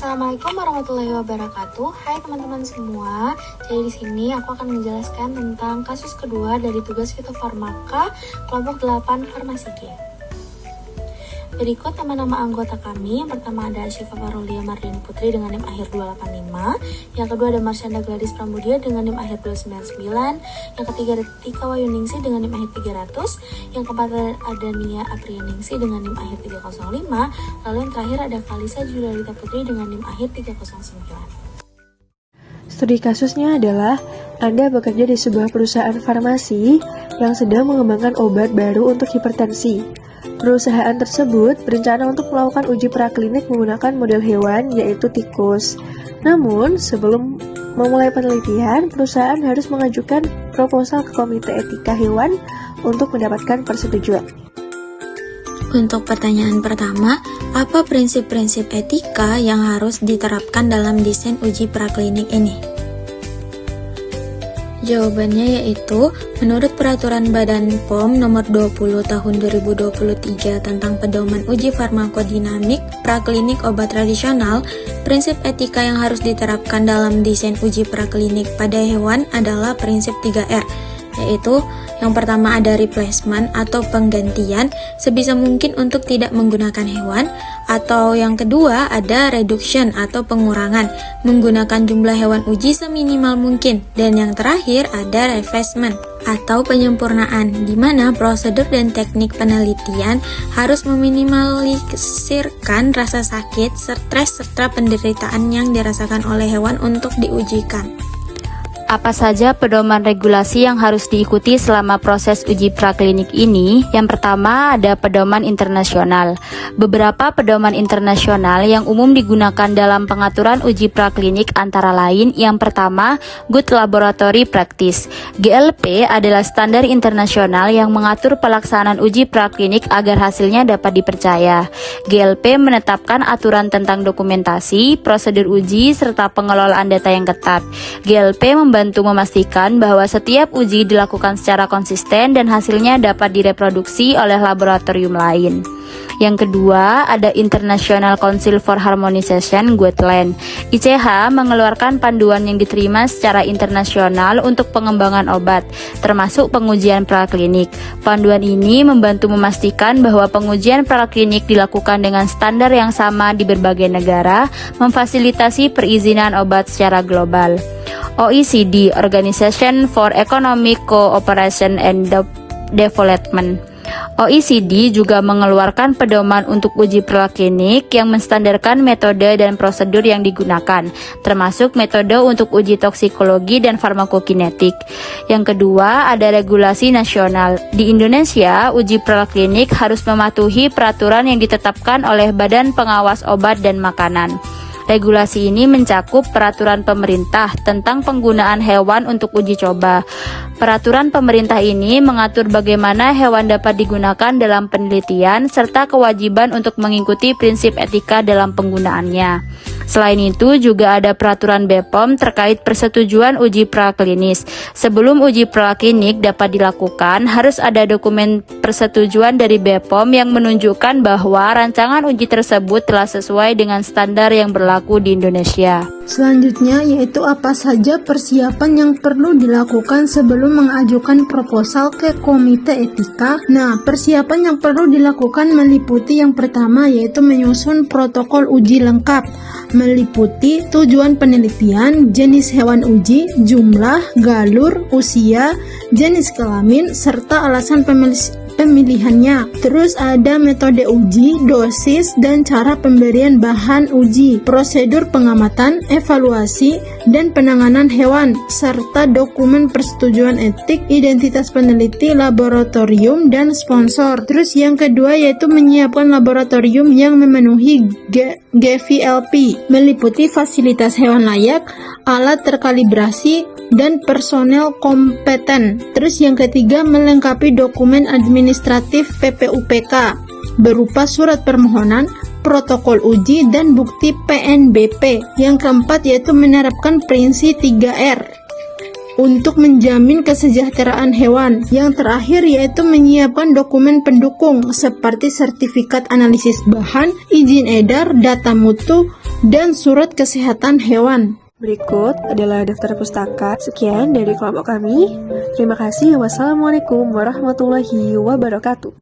Assalamualaikum warahmatullahi wabarakatuh. Hai teman-teman semua. Jadi di sini aku akan menjelaskan tentang kasus kedua dari tugas fitofarmaka kelompok 8 farmasi G. Berikut nama-nama anggota kami. Yang pertama ada Syifa Farulia Mardini Putri dengan NIM akhir 285. Yang kedua ada Marsyanda Gladys Pramudia dengan NIM akhir 299. Yang ketiga ada Tika Wayuningsi dengan NIM akhir 300. Yang keempat ada Nia Aprianingsi dengan NIM akhir 305. Lalu yang terakhir ada Kalisa Julialita Putri dengan NIM akhir 309. Studi kasusnya adalah Anda bekerja di sebuah perusahaan farmasi yang sedang mengembangkan obat baru untuk hipertensi. Perusahaan tersebut berencana untuk melakukan uji praklinik menggunakan model hewan, yaitu tikus. Namun, sebelum memulai penelitian, perusahaan harus mengajukan proposal ke Komite Etika Hewan untuk mendapatkan persetujuan. Untuk pertanyaan pertama, apa prinsip-prinsip etika yang harus diterapkan dalam desain uji praklinik ini? Jawabannya yaitu, menurut Peraturan Badan POM Nomor 20 Tahun 2023 tentang Pedoman Uji Farmakodinamik Praklinik Obat Tradisional, prinsip etika yang harus diterapkan dalam desain uji praklinik pada hewan adalah prinsip 3R, yaitu yang pertama ada replacement atau penggantian sebisa mungkin untuk tidak menggunakan hewan, atau yang kedua ada reduction atau pengurangan menggunakan jumlah hewan uji seminimal mungkin, dan yang terakhir ada refinement atau penyempurnaan di mana prosedur dan teknik penelitian harus meminimalisirkan rasa sakit, stres serta penderitaan yang dirasakan oleh hewan untuk diujikan. Apa saja pedoman regulasi yang harus diikuti selama proses uji praklinik ini? Yang pertama ada pedoman internasional. Beberapa pedoman internasional yang umum digunakan dalam pengaturan uji praklinik antara lain, yang pertama, Good Laboratory Practice. GLP adalah standar internasional yang mengatur pelaksanaan uji praklinik agar hasilnya dapat dipercaya. GLP menetapkan aturan tentang dokumentasi, prosedur uji, serta pengelolaan data yang ketat. GLP membantu memastikan bahwa setiap uji dilakukan secara konsisten dan hasilnya dapat direproduksi oleh laboratorium lain. Yang kedua, ada International Council for Harmonization Guideline. ICH mengeluarkan panduan yang diterima secara internasional untuk pengembangan obat, termasuk pengujian praklinik. Panduan ini membantu memastikan bahwa pengujian praklinik dilakukan dengan standar yang sama di berbagai negara, memfasilitasi perizinan obat secara global. OECD, Organization for Economic Cooperation and Development. OECD juga mengeluarkan pedoman untuk uji praklinik yang menstandarkan metode dan prosedur yang digunakan, termasuk metode untuk uji toksikologi dan farmakokinetik. Yang kedua, ada regulasi nasional. Di Indonesia, uji praklinik harus mematuhi peraturan yang ditetapkan oleh Badan Pengawas Obat dan Makanan. Regulasi ini mencakup peraturan pemerintah tentang penggunaan hewan untuk uji coba. Peraturan pemerintah ini mengatur bagaimana hewan dapat digunakan dalam penelitian serta kewajiban untuk mengikuti prinsip etika dalam penggunaannya. Selain itu, juga ada peraturan BPOM terkait persetujuan uji praklinis. Sebelum uji praklinik dapat dilakukan, harus ada dokumen persetujuan dari BPOM yang menunjukkan bahwa rancangan uji tersebut telah sesuai dengan standar yang berlaku di Indonesia. Selanjutnya yaitu apa saja persiapan yang perlu dilakukan sebelum mengajukan proposal ke Komite Etika. Nah, persiapan yang perlu dilakukan meliputi yang pertama yaitu menyusun protokol uji lengkap, meliputi tujuan penelitian, jenis hewan uji, jumlah, galur, usia, jenis kelamin, serta alasan pemilihannya. Terus ada metode uji, dosis, dan cara pemberian bahan uji, prosedur pengamatan, evaluasi, dan penanganan hewan, serta dokumen persetujuan etik, identitas peneliti, laboratorium, dan sponsor. Terus yang kedua yaitu menyiapkan laboratorium yang memenuhi GVLP, meliputi fasilitas hewan layak, alat terkalibrasi, dan personel kompeten. Terus yang ketiga melengkapi dokumen administratif PPUPK berupa surat permohonan, protokol uji, dan bukti PNBP. Yang keempat yaitu menerapkan prinsip 3R. untuk menjamin kesejahteraan hewan. Yang terakhir yaitu menyiapkan dokumen pendukung seperti sertifikat analisis bahan, izin edar, data mutu, dan surat kesehatan hewan. Berikut adalah daftar pustaka. Sekian dari kelompok kami. Terima kasih. Wassalamualaikum warahmatullahi wabarakatuh.